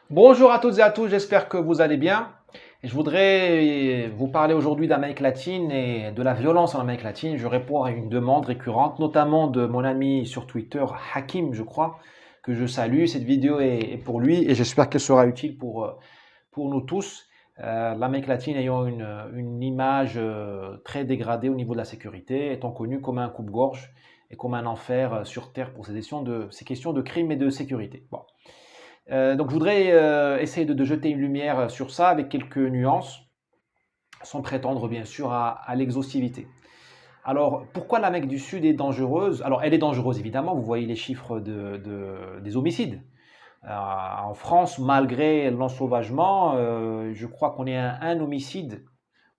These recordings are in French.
Bonjour à toutes et à tous, j'espère que vous allez bien. Je voudrais vous parler aujourd'hui d'Amérique latine et de la violence en Amérique latine. Je réponds à une demande récurrente, notamment de mon ami sur Twitter, Hakim, je crois, que je salue. Cette vidéo est pour lui et j'espère qu'elle sera utile pour nous tous. L'Amérique latine ayant une image très dégradée au niveau de la sécurité, étant connue comme un coupe-gorge et comme un enfer sur Terre pour ces questions de crime et de sécurité. Bon. Donc je voudrais essayer de jeter une lumière sur ça avec quelques nuances, sans prétendre bien sûr à l'exhaustivité. Alors pourquoi l'Amérique du Sud est dangereuse? Alors elle est dangereuse évidemment, vous voyez les chiffres des homicides. En France, malgré l'ensauvagement, je crois qu'on est à un homicide,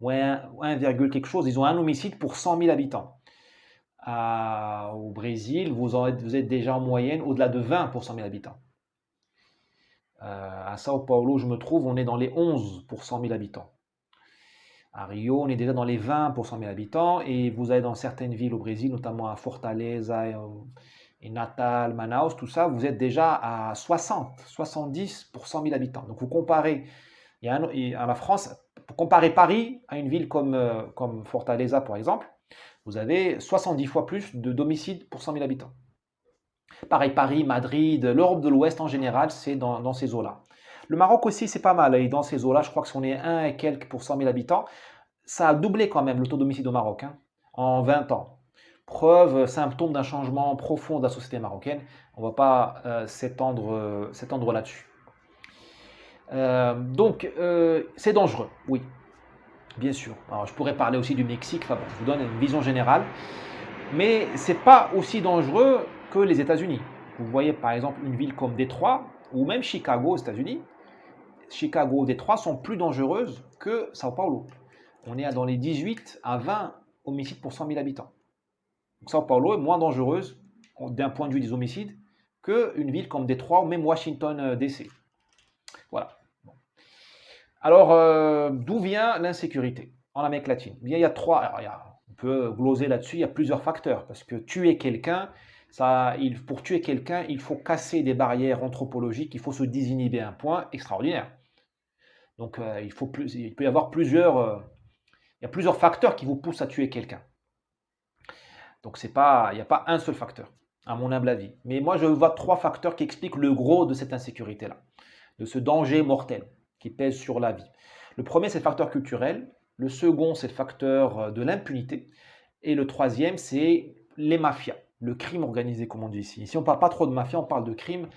ou 1, quelque chose, ils ont un homicide pour 100 000 habitants. Au Brésil, vous êtes déjà en moyenne au-delà de 20 pour 100 000 habitants. À Sao Paulo, où je me trouve, on est dans les 11 pour 100 000 habitants. À Rio, on est déjà dans les 20 pour 100 000 habitants. Et vous allez dans certaines villes au Brésil, notamment à Fortaleza et Natal, Manaus, tout ça, vous êtes déjà à 60, 70 pour 100 000 habitants. Donc vous comparez à la France, pour comparer Paris à une ville comme Fortaleza, par exemple, vous avez 70 fois plus de d'homicides pour 100 000 habitants. Pareil, Paris, Madrid, l'Europe de l'Ouest en général, c'est dans ces eaux-là. Le Maroc aussi, c'est pas mal. Et dans ces eaux-là, je crois que si on est 1 et quelques pour 100 000 habitants, ça a doublé quand même le taux d'homicide au Maroc hein, en 20 ans. Preuve, symptôme d'un changement profond de la société marocaine. On ne va pas s'étendre là-dessus. C'est dangereux, oui, bien sûr. Alors, je pourrais parler aussi du Mexique. Enfin bon, je vous donne une vision générale. Mais ce n'est pas aussi dangereux que les États-Unis. Vous voyez par exemple une ville comme Détroit ou même Chicago aux États-Unis. Chicago, Détroit sont plus dangereuses que Sao Paulo. On est dans les 18 à 20 homicides pour 100 000 habitants. Donc Sao Paulo est moins dangereuse d'un point de vue des homicides qu'une ville comme Détroit ou même Washington DC. Voilà. Alors, d'où vient l'insécurité en Amérique latine? Bien, il y a trois. On peut gloser là-dessus, il y a plusieurs facteurs. Parce que tuer quelqu'un, pour tuer quelqu'un, il faut casser des barrières anthropologiques, il faut se désinhiber un point extraordinaire. Donc, il peut y avoir il y a plusieurs facteurs qui vous poussent à tuer quelqu'un. Donc, il n'y a pas un seul facteur, à mon humble avis. Mais moi, je vois trois facteurs qui expliquent le gros de cette insécurité-là, de ce danger mortel qui pèse sur la vie. Le premier, c'est le facteur culturel. Le second, c'est le facteur de l'impunité. Et le troisième, c'est les mafias, le crime organisé, comme on dit ici. Ici, on ne parle pas trop de mafia, on parle de crime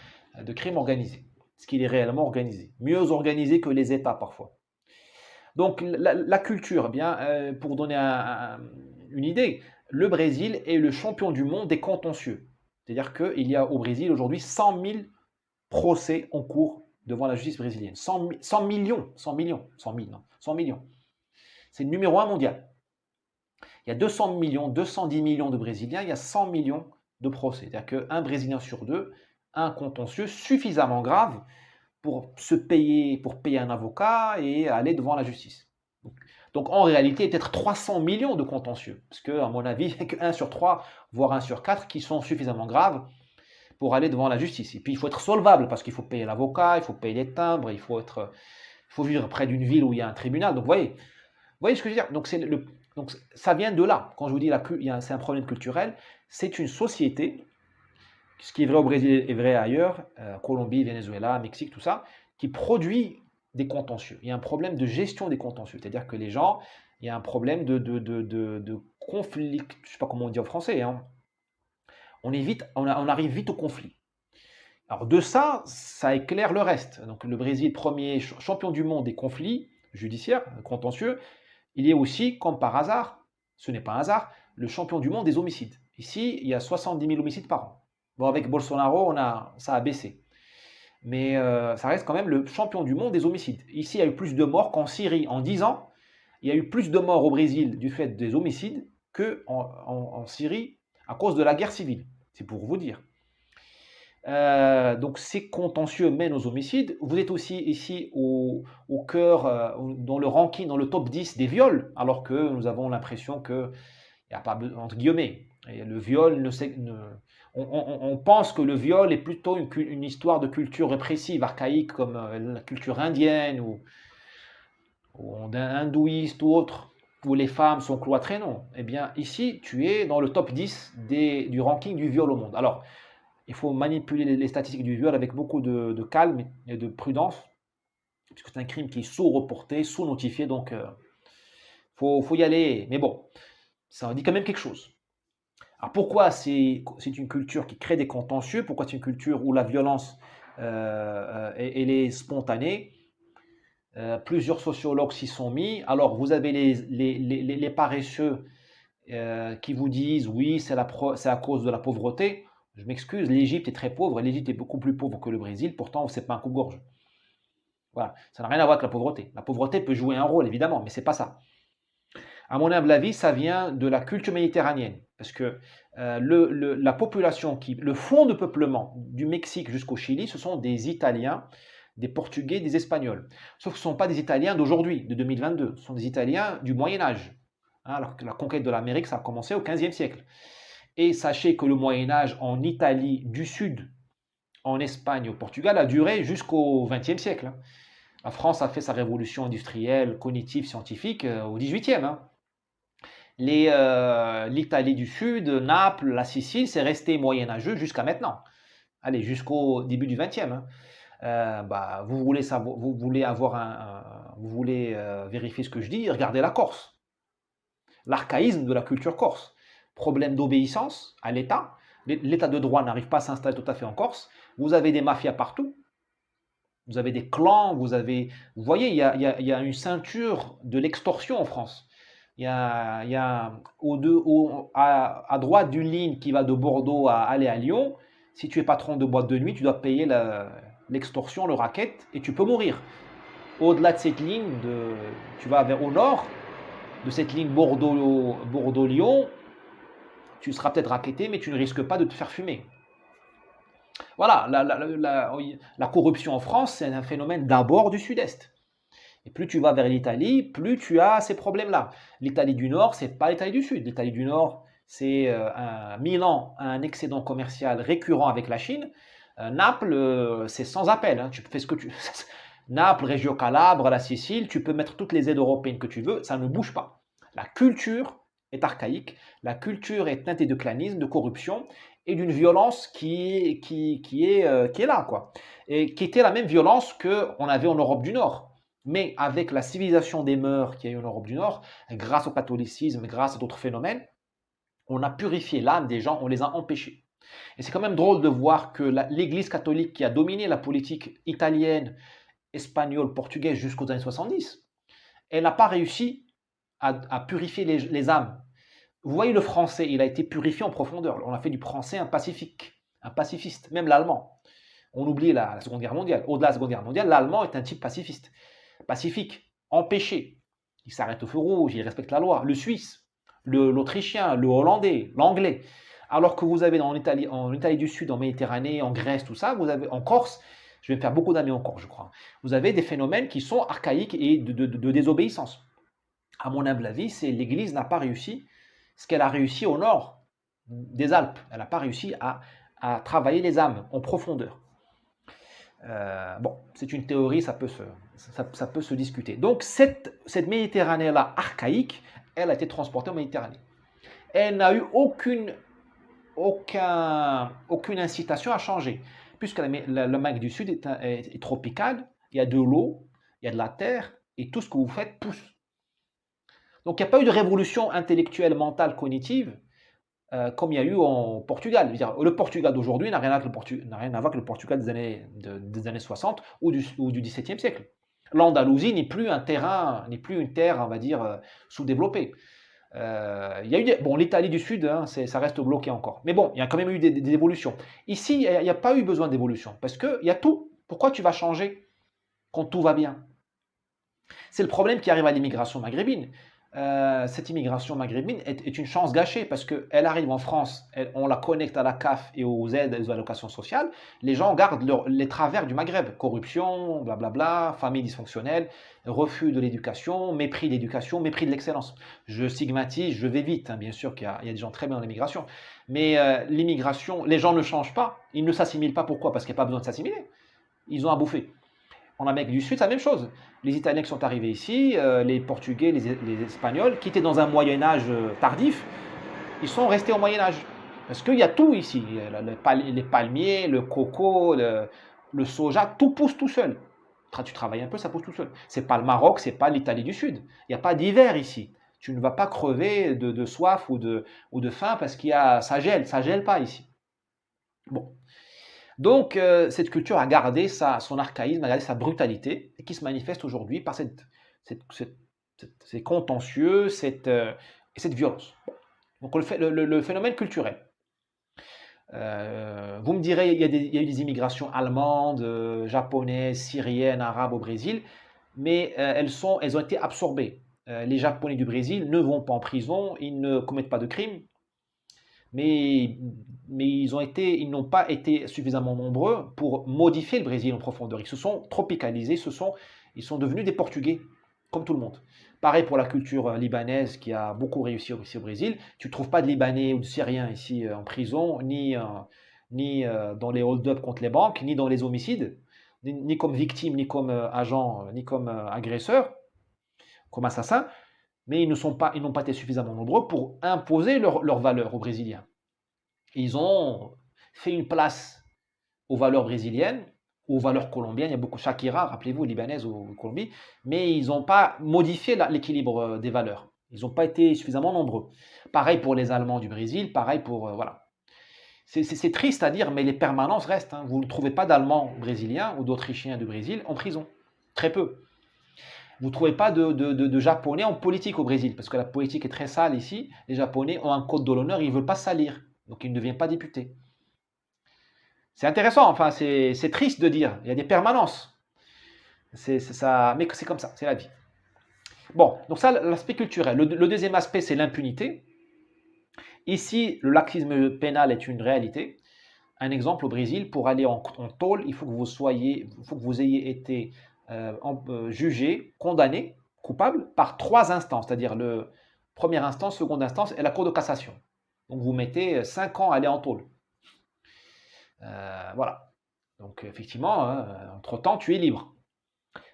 organisé. Ce qu'il est réellement organisé. Mieux organisé que les États, parfois. Donc, la culture, eh bien, pour donner une idée, le Brésil est le champion du monde des contentieux. C'est-à-dire qu'il y a au Brésil aujourd'hui 100 000 procès en cours devant la justice brésilienne. 100 millions, 100 millions, 100 000, non, 100 millions. C'est le numéro un mondial. Il y a 200 millions, 210 millions de Brésiliens, il y a 100 millions de procès. C'est-à-dire qu'un Brésilien sur deux a un contentieux suffisamment grave pour payer un avocat et aller devant la justice. Donc en réalité, peut-être 300 millions de contentieux, parce qu'à mon avis, il n'y a que 1 sur 3, voire 1 sur 4 qui sont suffisamment graves pour aller devant la justice. Et puis il faut être solvable, parce qu'il faut payer l'avocat, il faut payer les timbres, il faut vivre près d'une ville où il y a un tribunal. Donc vous voyez ce que je veux dire? Donc ça vient de là. Quand je vous dis c'est un problème culturel, c'est une société, ce qui est vrai au Brésil est vrai ailleurs, Colombie, Venezuela, Mexique, tout ça, qui produit des contentieux. Il y a un problème de gestion des contentieux. C'est-à-dire que les gens, il y a un problème de conflit, je ne sais pas comment on dit en français, hein. On arrive vite au conflit. Alors de ça, ça éclaire le reste. Donc le Brésil, premier champion du monde des conflits judiciaires, contentieux, il est aussi, comme par hasard, ce n'est pas un hasard, le champion du monde des homicides. Ici, il y a 70 000 homicides par an. Bon, avec Bolsonaro, ça a baissé. Mais ça reste quand même le champion du monde des homicides. Ici, il y a eu plus de morts qu'en Syrie. En 10 ans, il y a eu plus de morts au Brésil du fait des homicides qu'en Syrie à cause de la guerre civile. C'est pour vous dire. Donc ces contentieux mènent aux homicides. Vous êtes aussi ici au cœur, dans le ranking, dans le top 10 des viols, alors que nous avons l'impression que, il n'y a pas, entre guillemets, et le viol On pense que le viol est plutôt une histoire de culture répressive, archaïque, comme la culture indienne ou hindouiste ou autre, où les femmes sont cloîtrées, non. Eh bien, ici, tu es dans le top 10 du ranking du viol au monde. Alors, il faut manipuler les statistiques du viol avec beaucoup de calme et de prudence, puisque c'est un crime qui est sous-reporté, sous-notifié, donc faut y aller. Mais bon, ça en dit quand même quelque chose. Alors pourquoi c'est une culture qui crée des contentieux? Pourquoi c'est une culture où la violence, elle est spontanée? Plusieurs sociologues s'y sont mis. Alors vous avez les paresseux qui vous disent oui, c'est à cause de la pauvreté. Je m'excuse, l'Égypte est très pauvre, l'Égypte est beaucoup plus pauvre que le Brésil, pourtant c'est pas un coupe-gorge. Voilà, ça n'a rien à voir avec la pauvreté. La pauvreté peut jouer un rôle évidemment, mais c'est pas ça. À mon humble avis, ça vient de la culture méditerranéenne, parce que la population, le fond de peuplement du Mexique jusqu'au Chili, ce sont des Italiens, des Portugais, des Espagnols. Sauf que ce ne sont pas des Italiens d'aujourd'hui, de 2022, ce sont des Italiens du Moyen Âge. Hein, alors que la conquête de l'Amérique, ça a commencé au XVe siècle. Et sachez que le Moyen Âge en Italie du Sud, en Espagne, au Portugal, a duré jusqu'au XXe siècle. Hein. La France a fait sa révolution industrielle, cognitive, scientifique au XVIIIe. Hein. L'Italie du Sud, Naples, la Sicile, c'est resté moyenâgeux jusqu'à maintenant. Allez, jusqu'au début du XXe. Hein. Vous voulez vérifier ce que je dis, regardez la Corse. L'archaïsme de la culture corse. Problème d'obéissance à l'État. L'État de droit n'arrive pas à s'installer tout à fait en Corse. Vous avez des mafias partout. Vous avez des clans. Vous voyez, il y a une ceinture de l'extorsion en France. Il y a à droite d'une ligne qui va de Bordeaux à aller à Lyon. Si tu es patron de boîte de nuit, tu dois payer l'extorsion, le racket, et tu peux mourir. Au-delà de cette ligne, tu vas au nord, de cette ligne Bordeaux-Lyon, tu seras peut-être racketté, mais tu ne risques pas de te faire fumer. Voilà, la corruption en France, c'est un phénomène d'abord du Sud-Est. Et plus tu vas vers l'Italie, plus tu as ces problèmes-là. L'Italie du Nord, c'est pas l'Italie du Sud. L'Italie du Nord, c'est Milan a un excédent commercial récurrent avec la Chine. Naples, c'est sans appel. Hein. Tu fais ce que tu Naples, Reggio Calabre, la Sicile, tu peux mettre toutes les aides européennes que tu veux, ça ne bouge pas. La culture est archaïque, la culture est teintée de clanisme, de corruption et d'une violence qui est là, quoi. Et qui était la même violence qu'on avait en Europe du Nord. Mais avec la civilisation des mœurs qu'il y a eu en Europe du Nord, grâce au catholicisme, grâce à d'autres phénomènes, on a purifié l'âme des gens, on les a empêchés. Et c'est quand même drôle de voir que l'Église catholique qui a dominé la politique italienne, espagnole, portugaise jusqu'aux années 70, elle n'a pas réussi à purifier les âmes. Vous voyez, le français, il a été purifié en profondeur. On a fait du français un pacifiste, même l'allemand. On oublie la Seconde Guerre mondiale. Au-delà de la Seconde Guerre mondiale, l'allemand est un type pacifique, empêché. Il s'arrête au feu rouge, il respecte la loi. Le Suisse, l'Autrichien, le Hollandais, l'Anglais. Alors que vous avez en Italie du Sud, en Méditerranée, en Grèce, tout ça, vous avez en Corse, je vais me faire beaucoup d'amis en Corse, je crois. Vous avez des phénomènes qui sont archaïques et de désobéissance. À mon humble avis, l'Église n'a pas réussi ce qu'elle a réussi au nord des Alpes. Elle n'a pas réussi à travailler les âmes en profondeur. Bon, c'est une théorie, ça peut se discuter. Donc cette Méditerranée-là archaïque, elle a été transportée en Méditerranée. Elle n'a eu aucune incitation à changer, puisque l'Amérique du Sud est tropicale, il y a de l'eau, il y a de la terre, et tout ce que vous faites pousse. Donc il n'y a pas eu de révolution intellectuelle, mentale, cognitive, comme il y a eu en Portugal. Le Portugal d'aujourd'hui n'a rien à voir avec le Portugal des années 60 ou du XVIIe siècle. L'Andalousie n'est plus une terre, on va dire, sous-développée. Il y a eu l'Italie du Sud, hein, ça reste bloqué encore. Mais bon, il y a quand même eu des évolutions. Ici, il n'y a pas eu besoin d'évolution, parce qu'il y a tout. Pourquoi tu vas changer quand tout va bien? C'est le problème qui arrive à l'immigration maghrébine. Cette immigration maghrébine est une chance gâchée parce qu'elle arrive en France, on la connecte à la CAF et aux aides et aux allocations sociales. Les gens gardent les travers du Maghreb, corruption, blablabla, famille dysfonctionnelle, refus de l'éducation, mépris de l'excellence. Je stigmatise, je vais vite, hein, bien sûr qu'il y a des gens très bien dans l'immigration, Mais l'immigration, les gens ne changent pas, ils ne s'assimilent pas. Pourquoi? Parce qu'il n'y a pas besoin de s'assimiler. Ils ont à bouffer. En Amérique du Sud, c'est la même chose. Les Italiens qui sont arrivés ici, les Portugais, les Espagnols, qui étaient dans un Moyen Âge tardif, ils sont restés au Moyen Âge. Parce qu'il y a tout ici. Les palmiers, le coco, le soja, tout pousse tout seul. Tu travailles un peu, ça pousse tout seul. C'est pas le Maroc, c'est pas l'Italie du Sud. Il n'y a pas d'hiver ici. Tu ne vas pas crever de soif ou de faim parce ça gèle pas ici. Bon. Donc, cette culture a gardé son archaïsme, a gardé sa brutalité, et qui se manifeste aujourd'hui par ces contentieux, cette violence. Donc, le phénomène culturel. Vous me direz, il y a eu des immigrations allemandes, japonaises, syriennes, arabes au Brésil, mais elles ont été absorbées. Les Japonais du Brésil ne vont pas en prison, ils ne commettent pas de crimes, mais ils n'ont pas été suffisamment nombreux pour modifier le Brésil en profondeur. Ils se sont tropicalisés, ils sont devenus des Portugais, comme tout le monde. Pareil pour la culture libanaise qui a beaucoup réussi ici au Brésil. Tu ne trouves pas de Libanais ou de Syriens ici en prison, ni dans les hold-up contre les banques, ni dans les homicides, ni comme victimes, ni comme agents, ni comme agresseurs, comme assassins. Mais ils n'ont pas été suffisamment nombreux pour imposer leurs valeurs aux Brésiliens. Ils ont fait une place aux valeurs brésiliennes, aux valeurs colombiennes. Il y a beaucoup Shakira, rappelez-vous, libanaise ou Colombie, mais ils n'ont pas modifié l'équilibre des valeurs. Ils n'ont pas été suffisamment nombreux. Pareil pour les Allemands du Brésil, pareil pour voilà. C'est triste à dire, mais les permanences restent. Hein. Vous ne trouvez pas d'Allemands brésiliens ou d'Autrichiens du Brésil en prison. Très peu. Vous ne trouvez pas de Japonais en politique au Brésil, parce que la politique est très sale ici. Les Japonais ont un code de l'honneur, ils ne veulent pas salir. Donc ils ne deviennent pas députés. C'est intéressant, enfin c'est triste de dire, il y a des permanences. Ça, mais c'est comme ça, c'est la vie. Bon, donc ça, l'aspect culturel. Le deuxième aspect, c'est l'impunité. Ici, le laxisme pénal est une réalité. Un exemple au Brésil, pour aller en tôle, il faut que vous ayez été jugé, condamné, coupable, par 3 instances, c'est-à-dire le première instance, seconde instance et la Cour de cassation. Donc vous mettez 5 ans à aller en tôle. Voilà. Donc effectivement, hein, entre-temps, tu es libre.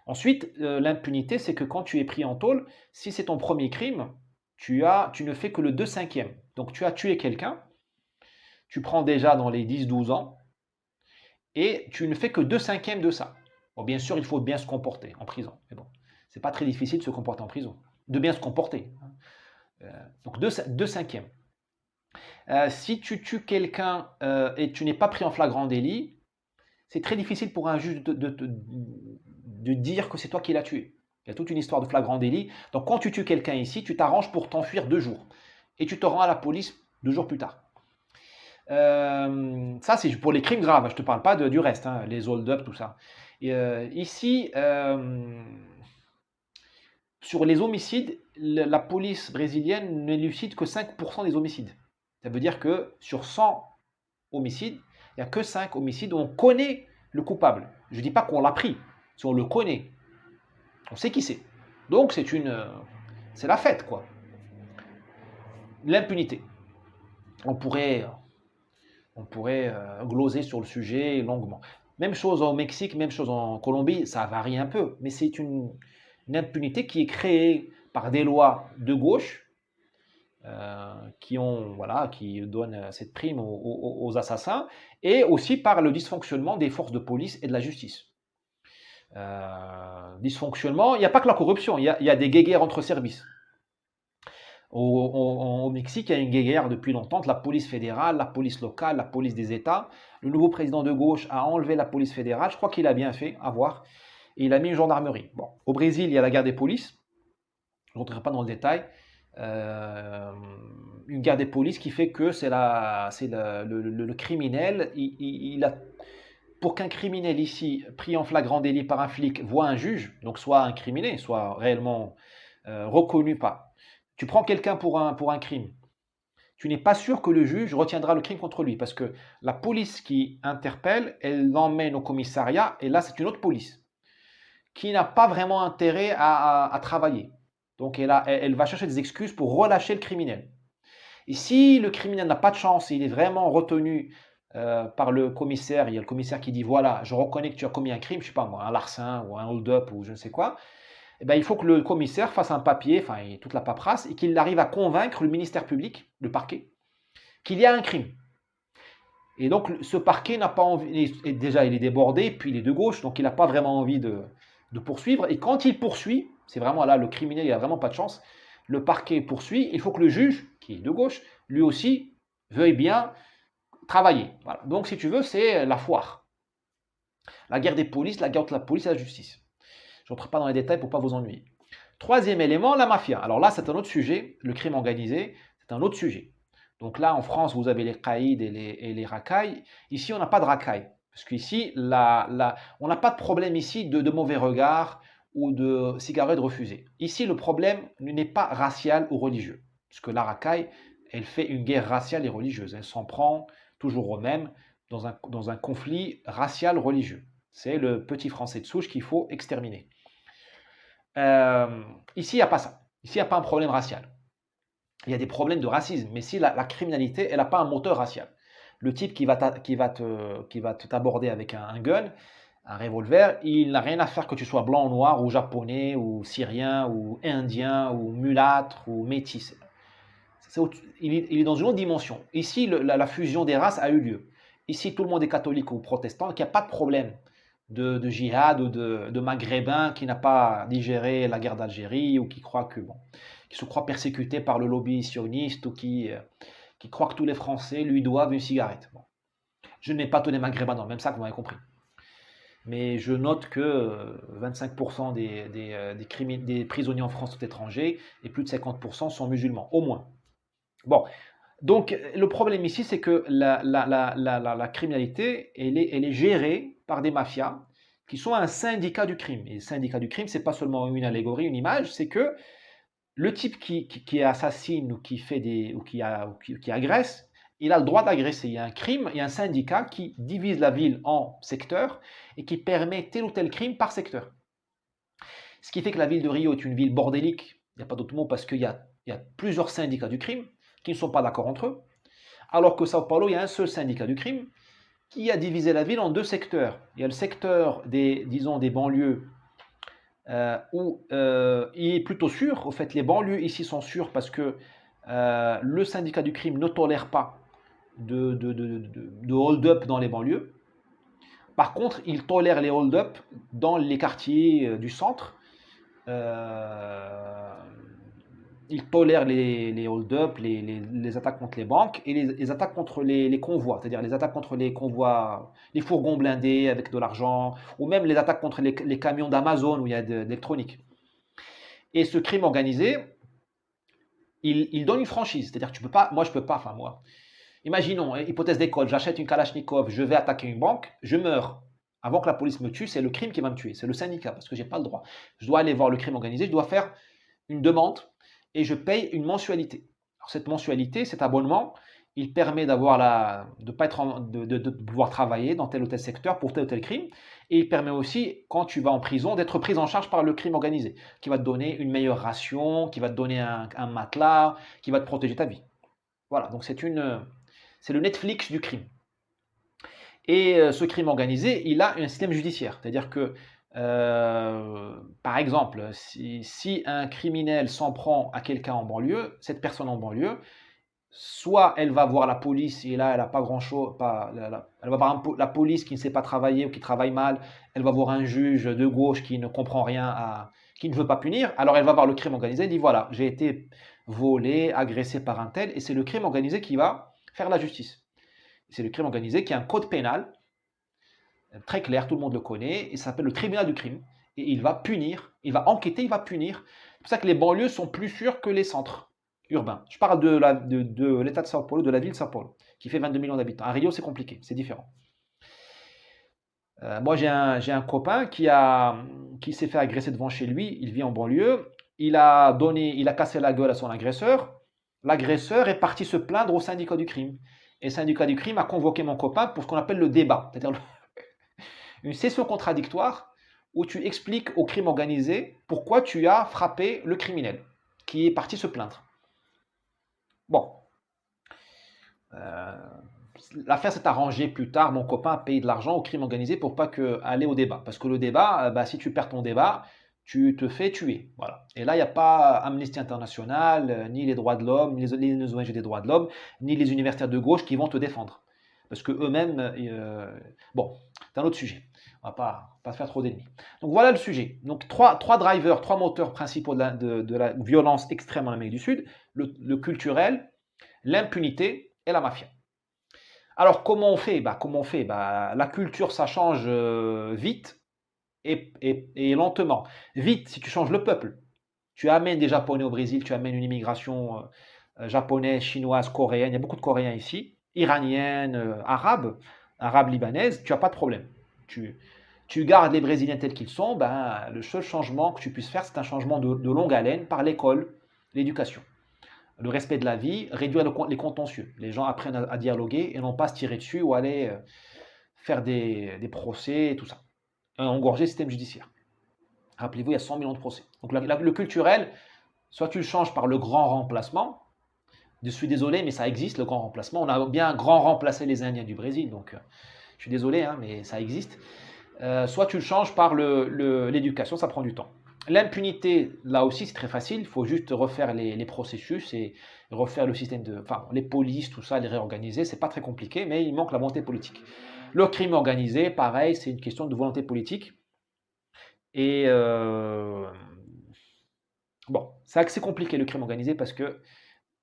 Ensuite, l'impunité, c'est que quand tu es pris en tôle, si c'est ton premier crime, tu ne fais que le 2/5. Donc tu as tué quelqu'un, tu prends déjà dans les 10-12 ans, et tu ne fais que 2/5 de ça. Bon, bien sûr, il faut bien se comporter en prison. Mais bon, c'est pas très difficile de se comporter en prison. De bien se comporter. Donc 2/5. Si tu tues quelqu'un et tu n'es pas pris en flagrant délit, c'est très difficile pour un juge de dire que c'est toi qui l'as tué. Il y a toute une histoire de flagrant délit. Donc quand tu tues quelqu'un ici, tu t'arranges pour t'enfuir 2 jours. Et tu te rends à la police 2 jours plus tard. Ça, c'est pour les crimes graves. Je ne te parle pas du reste, hein, les hold-up, tout ça. Et, ici, sur les homicides, la police brésilienne n'élucide que 5% des homicides. Ça veut dire que sur 100 homicides, il n'y a que 5 homicides où on connaît le coupable. Je ne dis pas qu'on l'a pris, si on le connaît. On sait qui c'est. Donc c'est la fête, quoi. L'impunité. On pourrait gloser sur le sujet longuement. Même chose au Mexique, même chose en Colombie, ça varie un peu, mais c'est une impunité qui est créée par des lois de gauche qui donnent cette prime aux assassins, et aussi par le dysfonctionnement des forces de police et de la justice. Dysfonctionnement, il n'y a pas que la corruption, il y a des guéguerres entre services. Au Mexique, il y a une guéguerre depuis longtemps entre la police fédérale, la police locale, la police des États. Le nouveau président de gauche a enlevé la police fédérale, je crois qu'il a bien fait, à voir, et il a mis une gendarmerie. Bon. Au Brésil, il y a la guerre des polices, je ne rentrerai pas dans le détail. Une guerre des polices qui fait que c'est le criminel, pour qu'un criminel ici, pris en flagrant délit par un flic, voit un juge, donc soit incriminé, soit réellement reconnu par. Tu prends quelqu'un pour un crime, tu n'es pas sûr que le juge retiendra le crime contre lui, parce que la police qui interpelle, elle l'emmène au commissariat, et là c'est une autre police, qui n'a pas vraiment intérêt à travailler. Donc elle va chercher des excuses pour relâcher le criminel. Et si le criminel n'a pas de chance, il est vraiment retenu par le commissaire, il y a le commissaire qui dit voilà, je reconnais que tu as commis un crime, je sais pas moi, un larcin ou un hold-up ou je ne sais quoi, eh ben, il faut que le commissaire fasse un papier, enfin toute la paperasse, et qu'il arrive à convaincre le ministère public, le parquet, qu'il y a un crime. Et donc ce parquet n'a pas envie, et déjà il est débordé, puis il est de gauche, donc il n'a pas vraiment envie de poursuivre. Et quand il poursuit, c'est vraiment là, le criminel, il n'a vraiment pas de chance, le parquet poursuit, il faut que le juge, qui est de gauche, lui aussi, veuille bien travailler. Voilà. Donc si tu veux, c'est la foire. La guerre des polices, la guerre entre la police et la justice. Je n'entre pas dans les détails pour ne pas vous ennuyer. Troisième élément, la mafia. Alors là, c'est un autre sujet. Le crime organisé, c'est un autre sujet. Donc là, en France, vous avez les caïds et les racailles. Ici, on n'a pas de racailles. Parce qu'ici, on n'a pas de problème ici de mauvais regards ou de cigarettes refusées. Ici, le problème n'est pas racial ou religieux. Parce que la racaille, elle fait une guerre raciale et religieuse. Elle s'en prend toujours aux mêmes dans un conflit racial-religieux. C'est le petit français de souche qu'il faut exterminer. Ici, il n'y a pas ça. Ici, il n'y a pas un problème racial. Il y a des problèmes de racisme, mais si la criminalité, elle n'a pas un moteur racial. Le type qui va t'aborder avec un gun, un revolver, il n'a rien à faire que tu sois blanc ou noir, ou japonais, ou syrien, ou indien, ou mulâtre, ou métis. Il est dans une autre dimension. Ici, la fusion des races a eu lieu. Ici, tout le monde est catholique ou protestant, donc il n'y a pas de problème de djihad ou de maghrébin qui n'a pas digéré la guerre d'Algérie ou qui se croit persécuté par le lobby sioniste ou qui croit que tous les Français lui doivent une cigarette. Bon. Je ne mets pas tous les maghrébins dans le même sac, vous m'avez compris. Mais je note que 25% des prisonniers en France sont étrangers et plus de 50% sont musulmans, au moins. Bon, donc le problème ici, c'est que la criminalité, elle est gérée par des mafias qui sont un syndicat du crime. Et le syndicat du crime, c'est pas seulement une allégorie, une image, c'est que le type qui assassine ou qui agresse, il a le droit d'agresser. Il y a un crime, il y a un syndicat qui divise la ville en secteurs et qui permet tel ou tel crime par secteur. Ce qui fait que la ville de Rio est une ville bordélique, il n'y a pas d'autre mot parce qu'il y a plusieurs syndicats du crime qui ne sont pas d'accord entre eux, alors que Sao Paulo, il y a un seul syndicat du crime qui a divisé la ville en deux secteurs. Il y a le secteur des banlieues où il est plutôt sûr. Au fait, les banlieues ici sont sûres parce que le syndicat du crime ne tolère pas de hold-up dans les banlieues. Par contre, il tolère les hold-up dans les quartiers du centre. Il tolère les hold-up, les attaques contre les banques et les attaques contre les convois, c'est-à-dire les attaques contre les convois, les fourgons blindés avec de l'argent, ou même les attaques contre les camions d'Amazon où il y a de l'électronique. Et ce crime organisé, il donne une franchise, c'est-à-dire que tu peux pas, moi je peux pas, enfin moi. Imaginons, hypothèse d'école, j'achète une Kalachnikov, je vais attaquer une banque, je meurs. Avant que la police me tue, c'est le crime qui va me tuer, c'est le syndicat, parce que j'ai pas le droit. Je dois aller voir le crime organisé, je dois faire une demande et je paye une mensualité. Alors cette mensualité, cet abonnement, il permet de pouvoir travailler dans tel ou tel secteur pour tel ou tel crime. Et il permet aussi, quand tu vas en prison, d'être pris en charge par le crime organisé, qui va te donner une meilleure ration, qui va te donner un matelas, qui va te protéger ta vie. Voilà, donc c'est le Netflix du crime. Et ce crime organisé, il a un système judiciaire. C'est-à-dire que, par exemple, si un criminel s'en prend à quelqu'un en banlieue, cette personne en banlieue, soit elle va voir la police et là elle n'a pas grand-chose, elle va voir la police qui ne sait pas travailler ou qui travaille mal, elle va voir un juge de gauche qui ne comprend rien, qui ne veut pas punir, alors elle va voir le crime organisé et dit voilà, j'ai été volé, agressé par un tel, et c'est le crime organisé qui va faire la justice. C'est le crime organisé qui a un code pénal très clair, tout le monde le connaît, et ça s'appelle le tribunal du crime. Et il va punir, il va enquêter, il va punir. C'est pour ça que les banlieues sont plus sûres que les centres urbains. Je parle de l'état de Sao Paulo, de la ville de Sao Paulo, qui fait 22 millions d'habitants. À Rio, c'est compliqué, c'est différent. Moi, j'ai un copain qui s'est fait agresser devant chez lui. Il vit en banlieue. Il a cassé la gueule à son agresseur. L'agresseur est parti se plaindre au syndicat du crime. Et le syndicat du crime a convoqué mon copain pour ce qu'on appelle le débat, c'est-à-dire une session contradictoire où tu expliques au crime organisé pourquoi tu as frappé le criminel qui est parti se plaindre. Bon, Euh, L'affaire s'est arrangée plus tard. Mon copain a payé de l'argent au crime organisé pour pas aller au débat. Parce que le débat, bah, si tu perds ton débat, tu te fais tuer. Voilà. Et là, il n'y a pas Amnesty International, ni les droits de l'homme, ni les ONG des droits de l'homme, ni les universitaires de gauche qui vont te défendre. Parce que eux-mêmes, bon, c'est un autre sujet. On va pas se faire trop d'ennemis. Donc voilà le sujet. Donc trois drivers, trois moteurs principaux de la violence extrême en Amérique du Sud, le culturel, l'impunité et la mafia. Alors, comment on fait? La culture, ça change vite et lentement. Vite, si tu changes le peuple. Tu amènes des Japonais au Brésil, tu amènes une immigration japonaise, chinoise, coréenne. Il y a beaucoup de Coréens ici, iranienne, arabe libanaise. Tu n'as pas de problème. Tu, tu gardes les Brésiliens tels qu'ils sont. Ben, le seul changement que tu puisses faire, c'est un changement de longue haleine par l'école, l'éducation. Le respect de la vie, réduire les contentieux. Les gens apprennent à dialoguer et non pas se tirer dessus ou aller faire des procès et tout ça. Engorger le système judiciaire. Rappelez-vous, il y a 100 millions de procès. Donc le culturel, soit tu le changes par le grand remplacement. Je suis désolé, mais ça existe, le grand remplacement. On a bien grand remplacé les Indiens du Brésil, donc je suis désolé, hein, mais ça existe. Soit tu le changes par l'éducation, ça prend du temps. L'impunité, là aussi, c'est très facile. Il faut juste refaire les processus et refaire le système enfin, les polices, tout ça, les réorganiser. C'est pas très compliqué, mais il manque la volonté politique. Le crime organisé, pareil, c'est une question de volonté politique. Et bon, c'est assez compliqué le crime organisé parce que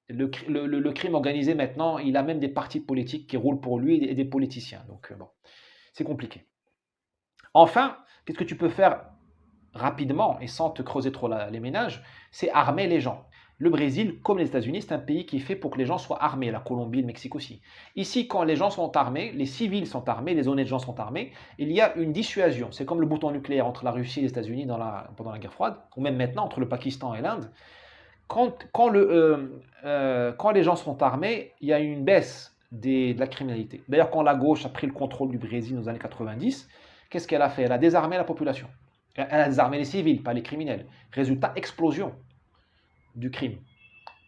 le crime organisé maintenant, il a même des partis politiques qui roulent pour lui et des politiciens. Donc bon, c'est compliqué. Enfin, qu'est-ce que tu peux faire rapidement et sans te creuser trop les ménages, c'est armer les gens. Le Brésil, comme les États-Unis, c'est un pays qui fait pour que les gens soient armés. La Colombie, le Mexique aussi. Ici, quand les gens sont armés, les civils sont armés, les honnêtes gens sont armés, il y a une dissuasion. C'est comme le bouton nucléaire entre la Russie et les États-Unis pendant la guerre froide, ou même maintenant entre le Pakistan et l'Inde. Quand les gens sont armés, il y a une baisse de la criminalité. D'ailleurs, quand la gauche a pris le contrôle du Brésil dans les années 90, qu'est-ce qu'elle a fait? Elle a désarmé la population. Elle a désarmé les civils, pas les criminels. Résultat, explosion du crime.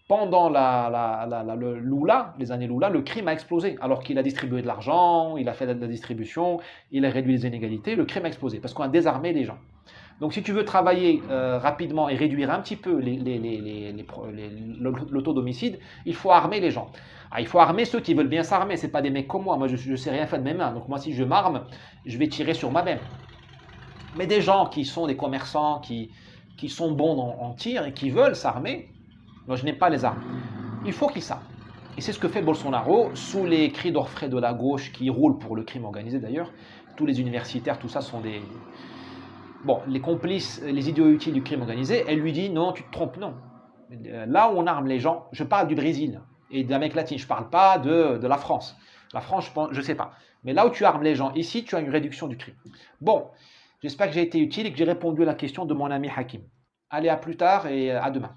Pendant le Lula, les années Lula, le crime a explosé. Alors qu'il a distribué de l'argent, il a fait de la distribution, il a réduit les inégalités, le crime a explosé parce qu'on a désarmé les gens. Donc si tu veux travailler rapidement et réduire un petit peu le taux d'homicide, il faut armer les gens. Ah, il faut armer ceux qui veulent bien s'armer, ce n'est pas des mecs comme moi. Moi, je ne sais rien faire de mes mains. Donc moi, si je m'arme, je vais tirer sur moi-même. Mais des gens qui sont des commerçants, qui sont bons en tir et qui veulent s'armer, moi je n'ai pas les armes. Il faut qu'ils s'arment. Et c'est ce que fait Bolsonaro, sous les cris d'orfraie de la gauche qui roulent pour le crime organisé d'ailleurs. Tous les universitaires, tout ça sont des... Bon, les complices, les idiots utiles du crime organisé, elle lui dit non, tu te trompes, non. Là où on arme les gens, je parle du Brésil et d'Amérique latine, je ne parle pas de la France. La France, je ne sais pas. Mais là où tu armes les gens, ici, tu as une réduction du crime. Bon, j'espère que j'ai été utile et que j'ai répondu à la question de mon ami Hakim. Allez, à plus tard et à demain.